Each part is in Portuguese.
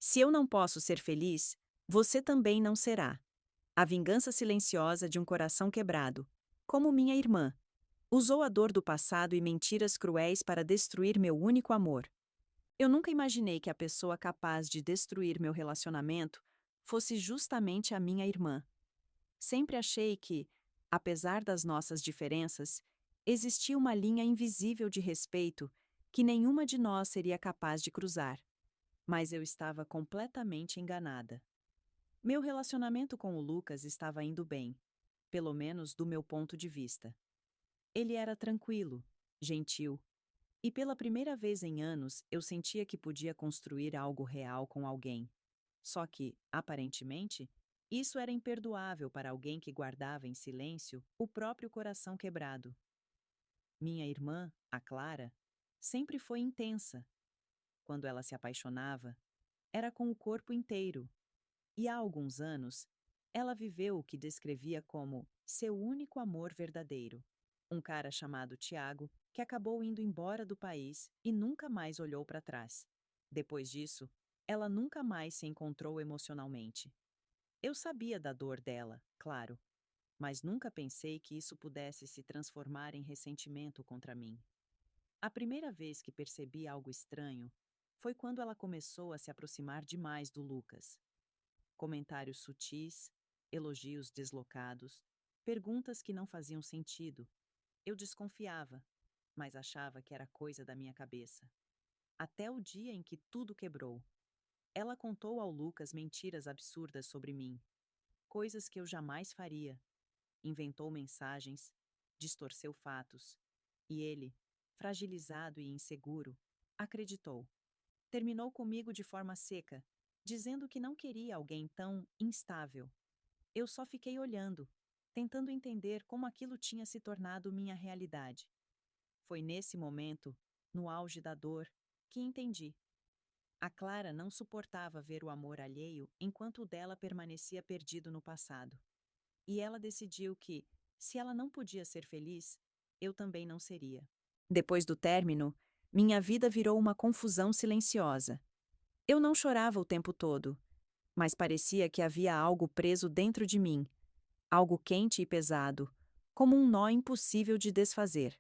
Se eu não posso ser feliz, você também não será. A vingança silenciosa de um coração quebrado. Como minha irmã. Usou a dor do passado e mentiras cruéis para destruir meu único amor. Eu nunca imaginei que a pessoa capaz de destruir meu relacionamento fosse justamente a minha irmã. Sempre achei que, apesar das nossas diferenças, existia uma linha invisível de respeito que nenhuma de nós seria capaz de cruzar. Mas eu estava completamente enganada. Meu relacionamento com o Lucas estava indo bem, pelo menos do meu ponto de vista. Ele era tranquilo, gentil, e pela primeira vez em anos eu sentia que podia construir algo real com alguém. Só que, aparentemente, isso era imperdoável para alguém que guardava em silêncio o próprio coração quebrado. Minha irmã, a Clara, sempre foi intensa. Quando ela se apaixonava, era com o corpo inteiro. E há alguns anos, ela viveu o que descrevia como seu único amor verdadeiro. Um cara chamado Tiago, que acabou indo embora do país e nunca mais olhou para trás. Depois disso, ela nunca mais se encontrou emocionalmente. Eu sabia da dor dela, claro, mas nunca pensei que isso pudesse se transformar em ressentimento contra mim. A primeira vez que percebi algo estranho foi quando ela começou a se aproximar demais do Lucas. Comentários sutis, elogios deslocados, perguntas que não faziam sentido. Eu desconfiava, mas achava que era coisa da minha cabeça. Até o dia em que tudo quebrou. Ela contou ao Lucas mentiras absurdas sobre mim, coisas que eu jamais faria. Inventou mensagens, distorceu fatos. E ele, fragilizado e inseguro, acreditou. Terminou comigo de forma seca, dizendo que não queria alguém tão instável. Eu só fiquei olhando, tentando entender como aquilo tinha se tornado minha realidade. Foi nesse momento, no auge da dor, que entendi. A Clara não suportava ver o amor alheio enquanto o dela permanecia perdido no passado. E ela decidiu que, se ela não podia ser feliz, eu também não seria. Depois do término, minha vida virou uma confusão silenciosa. Eu não chorava o tempo todo, mas parecia que havia algo preso dentro de mim, algo quente e pesado, como um nó impossível de desfazer.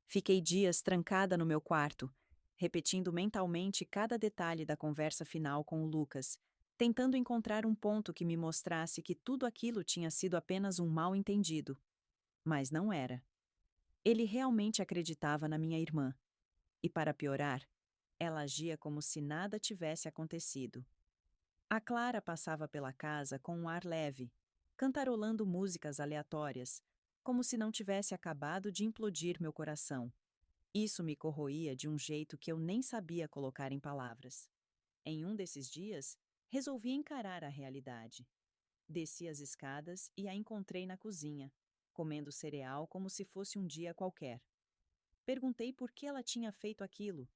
Fiquei dias trancada no meu quarto, repetindo mentalmente cada detalhe da conversa final com o Lucas, tentando encontrar um ponto que me mostrasse que tudo aquilo tinha sido apenas um mal-entendido. Mas não era. Ele realmente acreditava na minha irmã. E para piorar, ela agia como se nada tivesse acontecido. A Clara passava pela casa com um ar leve, cantarolando músicas aleatórias, como se não tivesse acabado de implodir meu coração. Isso me corroía de um jeito que eu nem sabia colocar em palavras. Em um desses dias, resolvi encarar a realidade. Desci as escadas e a encontrei na cozinha, comendo cereal como se fosse um dia qualquer. Perguntei por que ela tinha feito aquilo.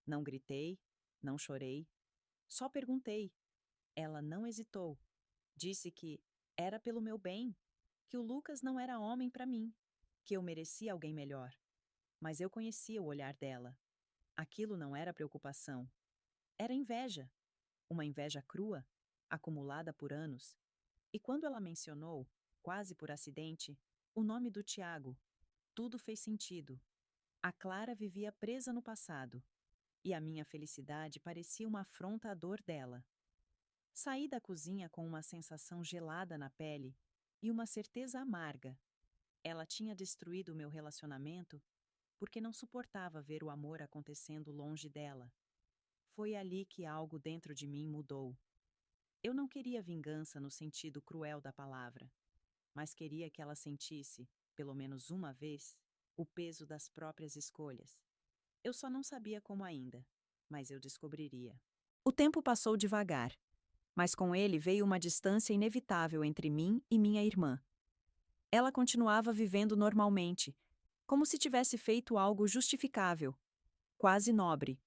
Não gritei, não chorei, só perguntei. Ela não hesitou. Disse que era pelo meu bem, que o Lucas não era homem para mim, que eu merecia alguém melhor. Mas eu conhecia o olhar dela. Aquilo não era preocupação. Era inveja. Uma inveja crua, acumulada por anos. E quando ela mencionou, quase por acidente, o nome do Tiago, tudo fez sentido. A Clara vivia presa no passado, e a minha felicidade parecia uma afronta à dor dela. Saí da cozinha com uma sensação gelada na pele e uma certeza amarga. Ela tinha destruído o meu relacionamento porque não suportava ver o amor acontecendo longe dela. Foi ali que algo dentro de mim mudou. Eu não queria vingança no sentido cruel da palavra, mas queria que ela sentisse, pelo menos uma vez, o peso das próprias escolhas. Eu só não sabia como ainda, mas eu descobriria. O tempo passou devagar, mas com ele veio uma distância inevitável entre mim e minha irmã. Ela continuava vivendo normalmente, como se tivesse feito algo justificável, quase nobre.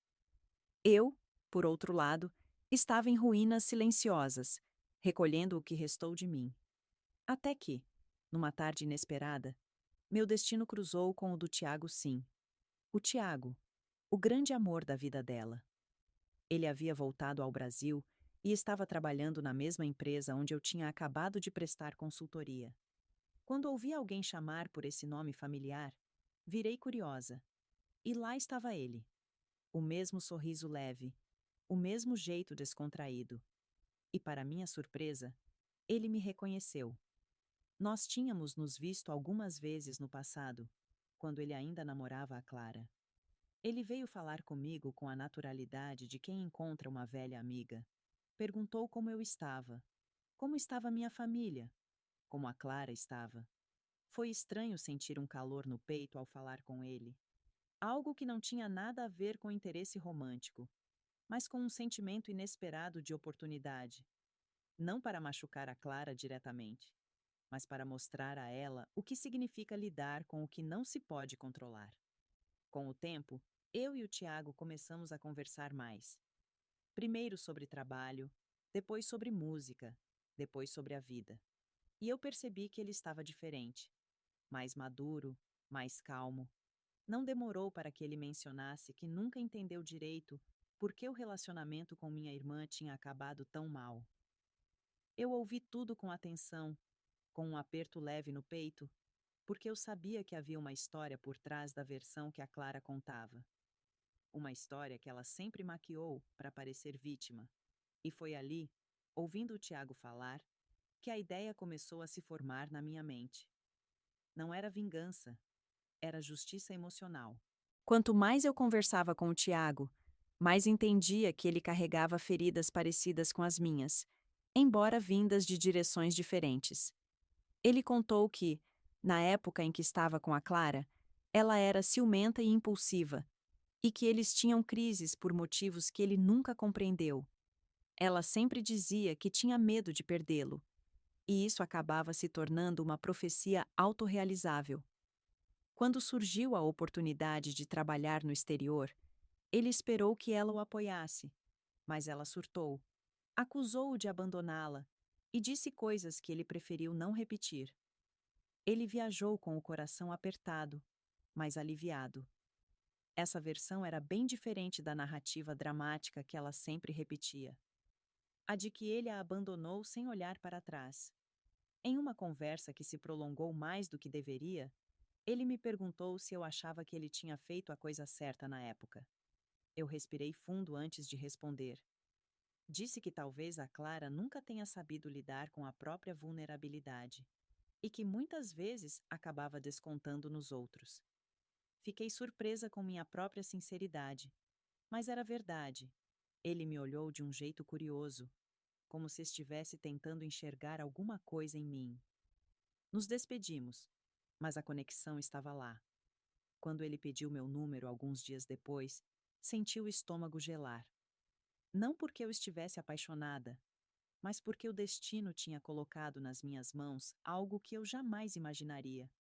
Eu, por outro lado, estava em ruínas silenciosas, recolhendo o que restou de mim. Até que, numa tarde inesperada, meu destino cruzou com o do Tiago Sim. O Tiago, o grande amor da vida dela. Ele havia voltado ao Brasil e estava trabalhando na mesma empresa onde eu tinha acabado de prestar consultoria. Quando ouvi alguém chamar por esse nome familiar, virei curiosa. E lá estava ele. O mesmo sorriso leve, o mesmo jeito descontraído. E, para minha surpresa, ele me reconheceu. Nós tínhamos nos visto algumas vezes no passado, quando ele ainda namorava a Clara. Ele veio falar comigo com a naturalidade de quem encontra uma velha amiga. Perguntou como estava minha família, como a Clara estava. Foi estranho sentir um calor no peito ao falar com ele. Algo que não tinha nada a ver com interesse romântico, mas com um sentimento inesperado de oportunidade. Não para machucar a Clara diretamente, mas para mostrar a ela o que significa lidar com o que não se pode controlar. Com o tempo, eu e o Tiago começamos a conversar mais. Primeiro sobre trabalho, depois sobre música, depois sobre a vida. E eu percebi que ele estava diferente, mais maduro, mais calmo. Não demorou para que ele mencionasse que nunca entendeu direito por que o relacionamento com minha irmã tinha acabado tão mal. Eu ouvi tudo com atenção, com um aperto leve no peito, porque eu sabia que havia uma história por trás da versão que a Clara contava. Uma história que ela sempre maquiou para parecer vítima. E foi ali, ouvindo o Tiago falar, que a ideia começou a se formar na minha mente. Não era vingança, era justiça emocional. Quanto mais eu conversava com o Tiago, mais entendia que ele carregava feridas parecidas com as minhas, embora vindas de direções diferentes. Ele contou que, na época em que estava com a Clara, ela era ciumenta e impulsiva, e que eles tinham crises por motivos que ele nunca compreendeu. Ela sempre dizia que tinha medo de perdê-lo, e isso acabava se tornando uma profecia autorrealizável. Quando surgiu a oportunidade de trabalhar no exterior, ele esperou que ela o apoiasse, mas ela surtou, acusou-o de abandoná-la e disse coisas que ele preferiu não repetir. Ele viajou com o coração apertado, mas aliviado. Essa versão era bem diferente da narrativa dramática que ela sempre repetia. A de que ele a abandonou sem olhar para trás. Em uma conversa que se prolongou mais do que deveria, ele me perguntou se eu achava que ele tinha feito a coisa certa na época. Eu respirei fundo antes de responder. Disse que talvez a Clara nunca tenha sabido lidar com a própria vulnerabilidade e que muitas vezes acabava descontando nos outros. Fiquei surpresa com minha própria sinceridade, mas era verdade. Ele me olhou de um jeito curioso, como se estivesse tentando enxergar alguma coisa em mim. Nos despedimos, mas a conexão estava lá. Quando ele pediu meu número alguns dias depois, senti o estômago gelar. Não porque eu estivesse apaixonada, mas porque o destino tinha colocado nas minhas mãos algo que eu jamais imaginaria.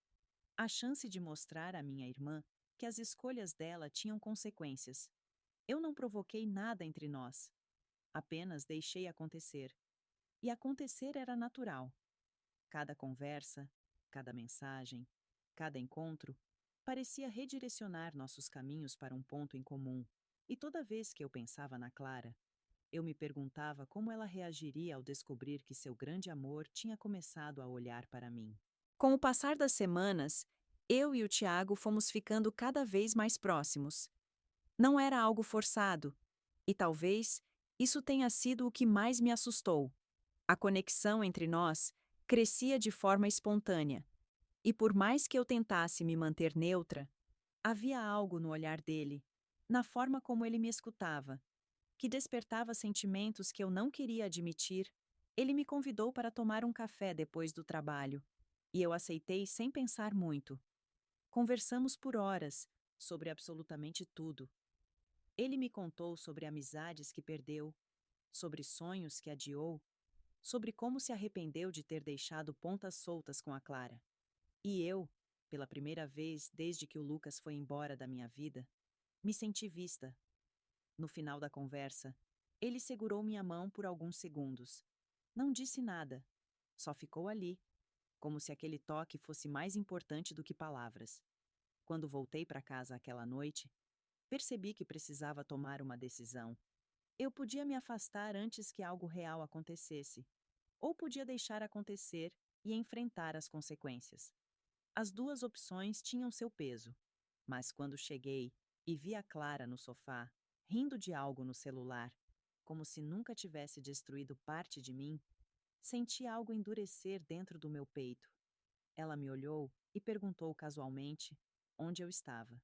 A chance de mostrar à minha irmã que as escolhas dela tinham consequências. Eu não provoquei nada entre nós. Apenas deixei acontecer. E acontecer era natural. Cada conversa, cada mensagem, cada encontro parecia redirecionar nossos caminhos para um ponto em comum. E toda vez que eu pensava na Clara, eu me perguntava como ela reagiria ao descobrir que seu grande amor tinha começado a olhar para mim. Com o passar das semanas, eu e o Tiago fomos ficando cada vez mais próximos. Não era algo forçado, e talvez isso tenha sido o que mais me assustou. A conexão entre nós crescia de forma espontânea, e por mais que eu tentasse me manter neutra, havia algo no olhar dele, na forma como ele me escutava, que despertava sentimentos que eu não queria admitir. Ele me convidou para tomar um café depois do trabalho, e eu aceitei sem pensar muito. Conversamos por horas, sobre absolutamente tudo. Ele me contou sobre amizades que perdeu, sobre sonhos que adiou, sobre como se arrependeu de ter deixado pontas soltas com a Clara. E eu, pela primeira vez desde que o Lucas foi embora da minha vida, me senti vista. No final da conversa, ele segurou minha mão por alguns segundos. Não disse nada, só ficou ali, como se aquele toque fosse mais importante do que palavras. Quando voltei para casa aquela noite, percebi que precisava tomar uma decisão. Eu podia me afastar antes que algo real acontecesse, ou podia deixar acontecer e enfrentar as consequências. As duas opções tinham seu peso, mas quando cheguei e vi a Clara no sofá, rindo de algo no celular, como se nunca tivesse destruído parte de mim, senti algo endurecer dentro do meu peito. Ela me olhou e perguntou casualmente onde eu estava.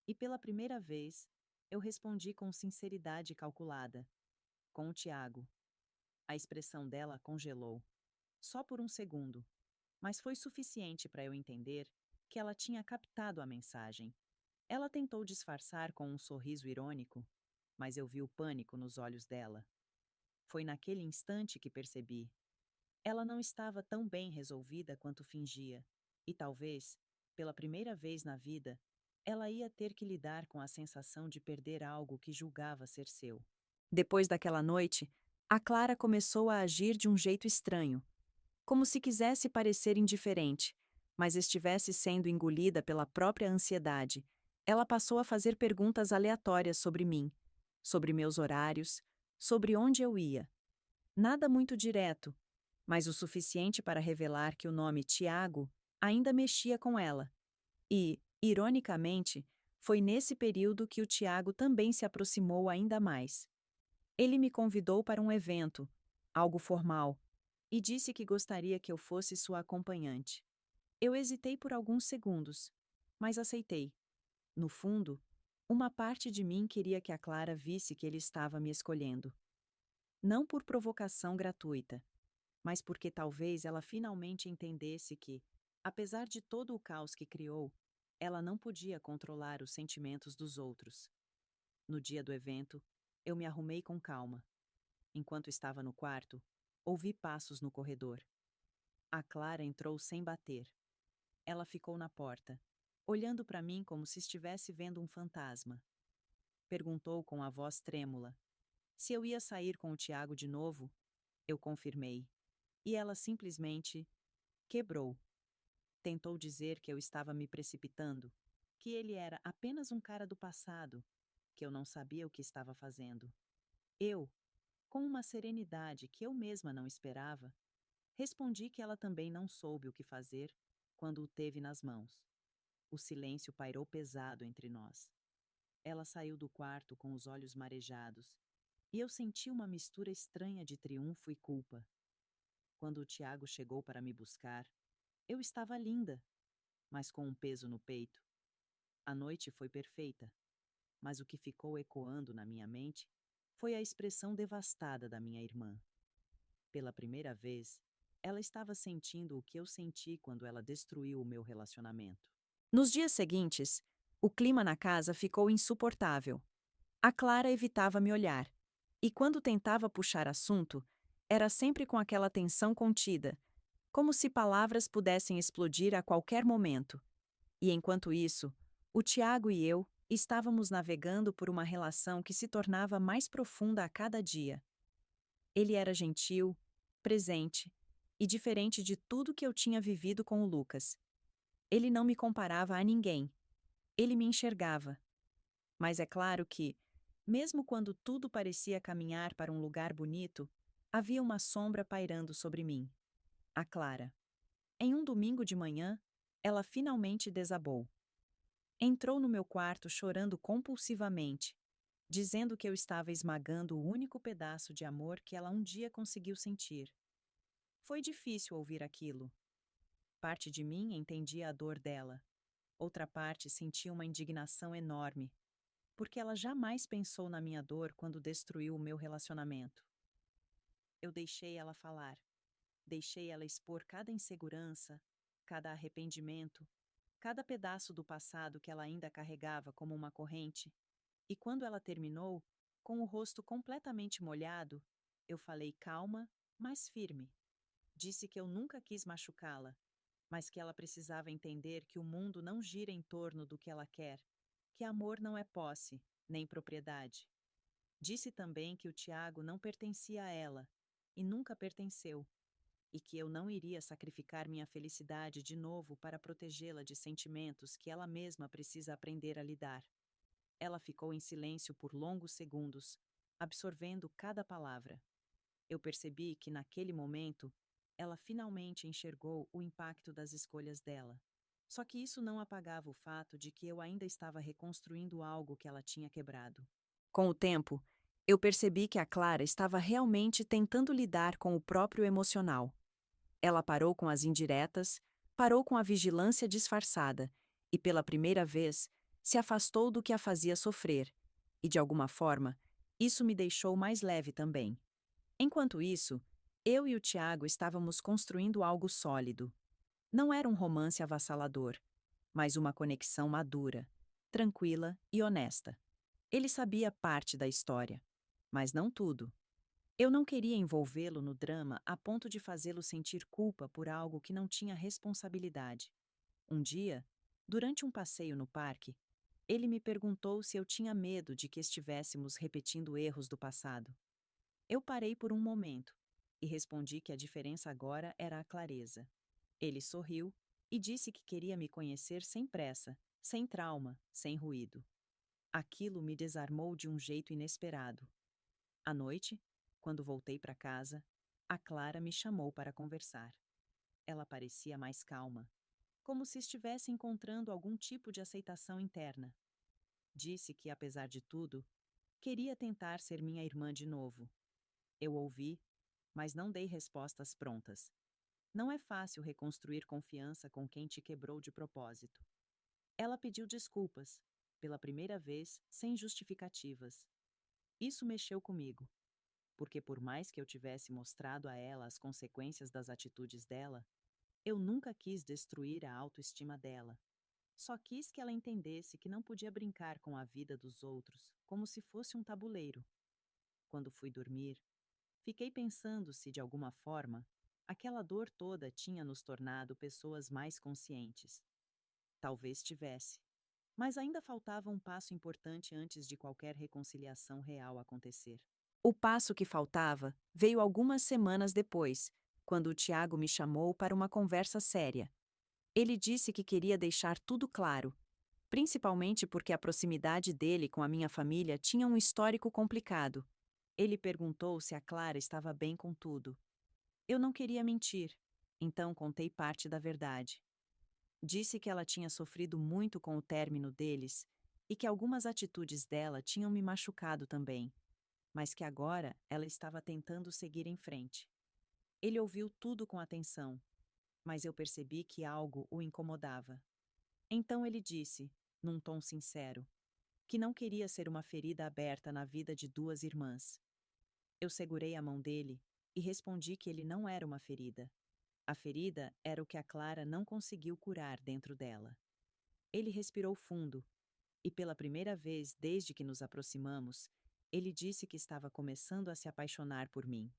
E pela primeira vez, eu respondi com sinceridade calculada: com o Tiago. A expressão dela congelou. Só por um segundo, mas foi suficiente para eu entender que ela tinha captado a mensagem. Ela tentou disfarçar com um sorriso irônico, mas eu vi o pânico nos olhos dela. Foi naquele instante que percebi. Ela não estava tão bem resolvida quanto fingia, e talvez, pela primeira vez na vida, ela ia ter que lidar com a sensação de perder algo que julgava ser seu. Depois daquela noite, a Clara começou a agir de um jeito estranho, como se quisesse parecer indiferente, mas estivesse sendo engolida pela própria ansiedade. Ela passou a fazer perguntas aleatórias sobre mim, sobre meus horários, sobre onde eu ia. Nada muito direto, mas o suficiente para revelar que o nome Tiago ainda mexia com ela. E, ironicamente, foi nesse período que o Tiago também se aproximou ainda mais. Ele me convidou para um evento, algo formal, e disse que gostaria que eu fosse sua acompanhante. Eu hesitei por alguns segundos, mas aceitei. No fundo, uma parte de mim queria que a Clara visse que ele estava me escolhendo. Não por provocação gratuita, mas porque talvez ela finalmente entendesse que, apesar de todo o caos que criou, ela não podia controlar os sentimentos dos outros. No dia do evento, eu me arrumei com calma. Enquanto estava no quarto, ouvi passos no corredor. A Clara entrou sem bater. Ela ficou na porta, olhando para mim como se estivesse vendo um fantasma. Perguntou com a voz trêmula se eu ia sair com o Tiago de novo. Eu confirmei. E ela simplesmente quebrou. Tentou dizer que eu estava me precipitando, que ele era apenas um cara do passado, que eu não sabia o que estava fazendo. Eu, com uma serenidade que eu mesma não esperava, respondi que ela também não soube o que fazer quando o teve nas mãos. O silêncio pairou pesado entre nós. Ela saiu do quarto com os olhos marejados, e eu senti uma mistura estranha de triunfo e culpa. Quando o Tiago chegou para me buscar, eu estava linda, mas com um peso no peito. A noite foi perfeita, mas o que ficou ecoando na minha mente foi a expressão devastada da minha irmã. Pela primeira vez, ela estava sentindo o que eu senti quando ela destruiu o meu relacionamento. Nos dias seguintes, o clima na casa ficou insuportável. A Clara evitava me olhar, e quando tentava puxar assunto, era sempre com aquela tensão contida, como se palavras pudessem explodir a qualquer momento. E enquanto isso, o Tiago e eu estávamos navegando por uma relação que se tornava mais profunda a cada dia. Ele era gentil, presente e diferente de tudo que eu tinha vivido com o Lucas. Ele não me comparava a ninguém. Ele me enxergava. Mas é claro que, mesmo quando tudo parecia caminhar para um lugar bonito, havia uma sombra pairando sobre mim. A Clara. Em um domingo de manhã, ela finalmente desabou. Entrou no meu quarto chorando compulsivamente, dizendo que eu estava esmagando o único pedaço de amor que ela um dia conseguiu sentir. Foi difícil ouvir aquilo. Parte de mim entendia a dor dela. Outra parte sentia uma indignação enorme, porque ela jamais pensou na minha dor quando destruiu o meu relacionamento. Eu deixei ela falar. Deixei ela expor cada insegurança, cada arrependimento, cada pedaço do passado que ela ainda carregava como uma corrente. E quando ela terminou, com o rosto completamente molhado, eu falei calma, mas firme. Disse que eu nunca quis machucá-la, mas que ela precisava entender que o mundo não gira em torno do que ela quer, que amor não é posse, nem propriedade. Disse também que o Tiago não pertencia a ela, e nunca pertenceu, e que eu não iria sacrificar minha felicidade de novo para protegê-la de sentimentos que ela mesma precisa aprender a lidar. Ela ficou em silêncio por longos segundos, absorvendo cada palavra. Eu percebi que, naquele momento, ela finalmente enxergou o impacto das escolhas dela. Só que isso não apagava o fato de que eu ainda estava reconstruindo algo que ela tinha quebrado. Com o tempo, eu percebi que a Clara estava realmente tentando lidar com o próprio emocional. Ela parou com as indiretas, parou com a vigilância disfarçada e, pela primeira vez, se afastou do que a fazia sofrer. E, de alguma forma, isso me deixou mais leve também. Enquanto isso, eu e o Tiago estávamos construindo algo sólido. Não era um romance avassalador, mas uma conexão madura, tranquila e honesta. Ele sabia parte da história, mas não tudo. Eu não queria envolvê-lo no drama a ponto de fazê-lo sentir culpa por algo que não tinha responsabilidade. Um dia, durante um passeio no parque, ele me perguntou se eu tinha medo de que estivéssemos repetindo erros do passado. Eu parei por um momento e respondi que a diferença agora era a clareza. Ele sorriu e disse que queria me conhecer sem pressa, sem trauma, sem ruído. Aquilo me desarmou de um jeito inesperado. À noite, quando voltei para casa, a Clara me chamou para conversar. Ela parecia mais calma, como se estivesse encontrando algum tipo de aceitação interna. Disse que, apesar de tudo, queria tentar ser minha irmã de novo. Eu ouvi, mas não dei respostas prontas. Não é fácil reconstruir confiança com quem te quebrou de propósito. Ela pediu desculpas, pela primeira vez, sem justificativas. Isso mexeu comigo, porque por mais que eu tivesse mostrado a ela as consequências das atitudes dela, eu nunca quis destruir a autoestima dela. Só quis que ela entendesse que não podia brincar com a vida dos outros como se fosse um tabuleiro. Quando fui dormir, fiquei pensando se, de alguma forma, aquela dor toda tinha nos tornado pessoas mais conscientes. Talvez tivesse. Mas ainda faltava um passo importante antes de qualquer reconciliação real acontecer. O passo que faltava veio algumas semanas depois, quando o Tiago me chamou para uma conversa séria. Ele disse que queria deixar tudo claro, principalmente porque a proximidade dele com a minha família tinha um histórico complicado. Ele perguntou se a Clara estava bem com tudo. Eu não queria mentir, então contei parte da verdade. Disse que ela tinha sofrido muito com o término deles e que algumas atitudes dela tinham me machucado também, mas que agora ela estava tentando seguir em frente. Ele ouviu tudo com atenção, mas eu percebi que algo o incomodava. Então ele disse, num tom sincero, que não queria ser uma ferida aberta na vida de duas irmãs. Eu segurei a mão dele e respondi que ele não era uma ferida. A ferida era o que a Clara não conseguiu curar dentro dela. Ele respirou fundo e, pela primeira vez desde que nos aproximamos, ele disse que estava começando a se apaixonar por mim.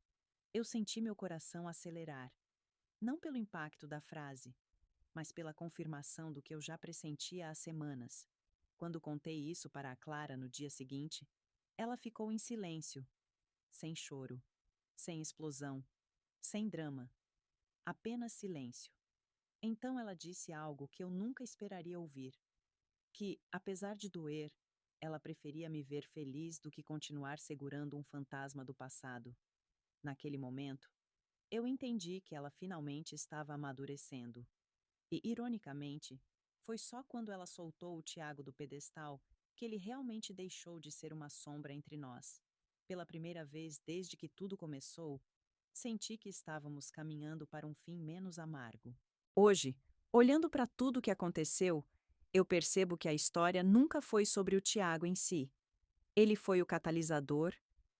Eu senti meu coração acelerar, não pelo impacto da frase, mas pela confirmação do que eu já pressentia há semanas. Quando contei isso para a Clara no dia seguinte, ela ficou em silêncio, sem choro, sem explosão, sem drama, apenas silêncio. Então ela disse algo que eu nunca esperaria ouvir, que, apesar de doer, ela preferia me ver feliz do que continuar segurando um fantasma do passado. Naquele momento, eu entendi que ela finalmente estava amadurecendo. E, ironicamente, foi só quando ela soltou o Tiago do pedestal que ele realmente deixou de ser uma sombra entre nós. Pela primeira vez desde que tudo começou, senti que estávamos caminhando para um fim menos amargo. Hoje, olhando para tudo o que aconteceu, eu percebo que a história nunca foi sobre o Tiago em si. Ele foi o catalisador,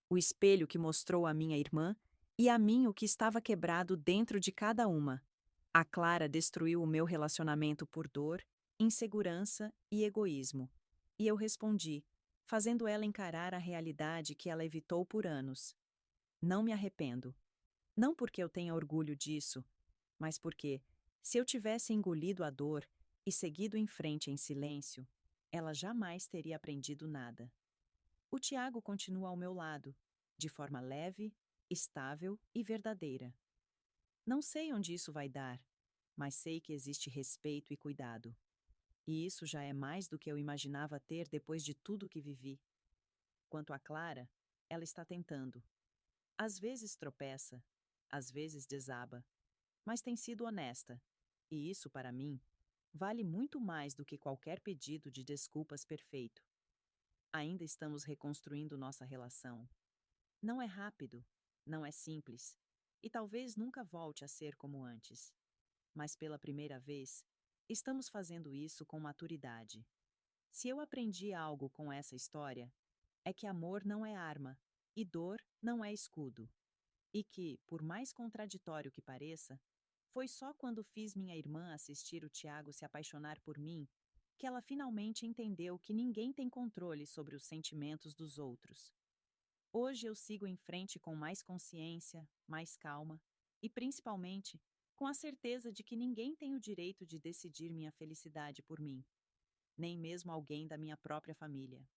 o espelho que mostrou a minha irmã e a mim o que estava quebrado dentro de cada uma. A Clara destruiu o meu relacionamento por dor, insegurança e egoísmo. E eu respondi, fazendo ela encarar a realidade que ela evitou por anos. Não me arrependo. Não porque eu tenha orgulho disso, mas porque, se eu tivesse engolido a dor e seguido em frente em silêncio, ela jamais teria aprendido nada. O Tiago continua ao meu lado, de forma leve, estável e verdadeira. Não sei onde isso vai dar, mas sei que existe respeito e cuidado. E isso já é mais do que eu imaginava ter depois de tudo que vivi. Quanto a Clara, Ela está tentando. Às vezes tropeça, às vezes desaba, mas tem sido honesta. E isso, para mim, vale muito mais do que qualquer pedido de desculpas perfeito. Ainda estamos reconstruindo nossa relação. Não é rápido, não é simples, e talvez nunca volte a ser como antes. Mas pela primeira vez, estamos fazendo isso com maturidade. Se eu aprendi algo com essa história, é que amor não é arma e dor não é escudo. E que, por mais contraditório que pareça, foi só quando fiz minha irmã assistir o Tiago se apaixonar por mim que ela finalmente entendeu que ninguém tem controle sobre os sentimentos dos outros. Hoje eu sigo em frente com mais consciência, mais calma e, principalmente, com a certeza de que ninguém tem o direito de decidir minha felicidade por mim, nem mesmo alguém da minha própria família.